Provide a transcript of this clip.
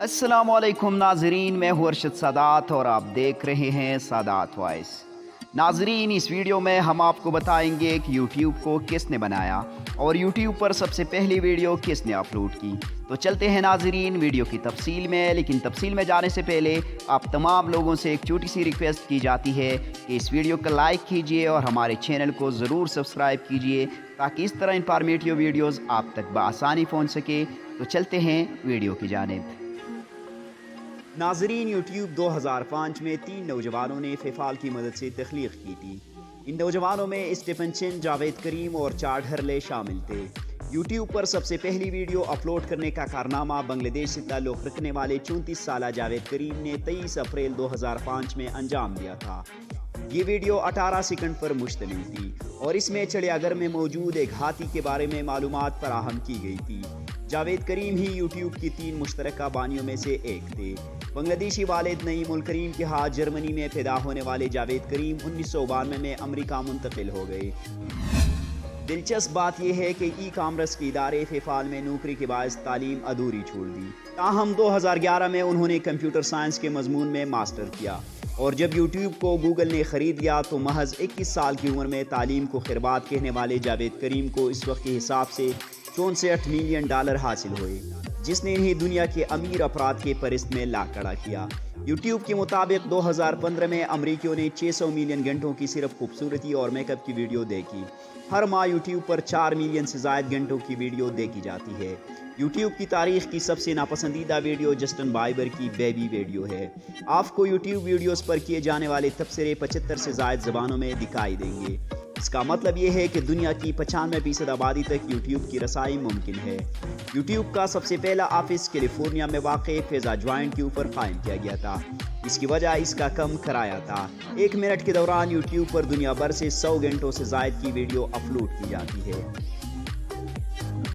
अस्सलामुअलैकुम नाजरीन, मैं हूँ अरशद सादात और आप देख रहे हैं सादात वॉइस। नाजरीन, इस वीडियो में हम आपको बताएंगे कि यूट्यूब को किसने बनाया और यूट्यूब पर सबसे पहली वीडियो किसने अपलोड की। तो चलते हैं नाजरीन वीडियो की तफसील में। लेकिन तफसील में जाने से पहले आप तमाम लोगों से एक छोटी सी रिक्वेस्ट की जाती है कि इस वीडियो को लाइक कीजिए और हमारे चैनल को ज़रूर सब्सक्राइब कीजिए ताकि इस तरह इंफॉर्मेटिव वीडियोज़ आप तक बआसानी पहुँच सके। तो चलते हैं वीडियो की जानिब। नाजरीन, यूट्यूब 2005 में 3 नौजवानों ने फेफाल की मदद से तख्लीक की थी। इन नौजवानों में स्टीफन चिन, जावेद करीम और चाड हरले शामिल थे। यूट्यूब पर सबसे पहली वीडियो अपलोड करने का कारनामा बांग्लादेश से ताल्लुक़ रखने वाले 34 साला जावेद करीम ने 23 अप्रैल 2005 में अंजाम दिया था। ये वीडियो 18 सेकंड पर मुश्तमिल थी और इसमें चिड़ियाघर में मौजूद एक हाथी के बारे में मालूमात फराहम की गई थी। जावेद करीम ही यूट्यूब की 3 मुश्तरका बानियों में से एक थे। बांग्लादेशी वालिद नईमुल करीम के हाथ जर्मनी में पैदा होने वाले जावेद करीम 1992 में अमेरिका मुंतकिल हो गए। दिलचस्प बात यह है कि ई कामर्स के इदारे फेफाल में नौकरी के बायस तालीम अधूरी छोड़ दी। ताहम 2011 में उन्होंने कंप्यूटर साइंस के मजमून में मास्टर किया और जब यूट्यूब को गूगल ने ख़रीद लिया तो महज 21 साल की उम्र में तालीम को खिरबात कहने वाले जावेद करीम को इस वक्त के हिसाब से 64 मिलियन डॉलर हासिल हुए, जिसने इन्हें दुनिया के अमीर अफराद के फहरिस्त में ला खड़ा किया। यूट्यूब के मुताबिक 2015 में अमरीकियों ने 600 मिलियन घंटों की सिर्फ खूबसूरती और मेकअप की वीडियो देखी। हर माह यूट्यूब पर 4 मिलियन से ज़ायद घंटों की वीडियो देखी जाती है। यूट्यूब की तारीख की सबसे नापसंदीदा वीडियो जस्टिन बाइबर की बेबी वीडियो है। आपको यूट्यूब वीडियोस पर किए जाने वाले तबसरे 75 से ज़ायद ज़बानों में दिखाई देंगे। इसका मतलब ये है कि दुनिया की 95% आबादी तक यूट्यूब की रसाई मुमकिन है। यूट्यूब का सबसे पहला ऑफिस कैलिफोर्निया में वाक़ फेजा जॉइंट के ऊपर कायम किया गया था। इसकी वजह इसका कम किराया था। 1 मिनट के दौरान यूट्यूब पर दुनिया भर से 100 घंटों से ज़ायद की वीडियो अपलोड की जाती है।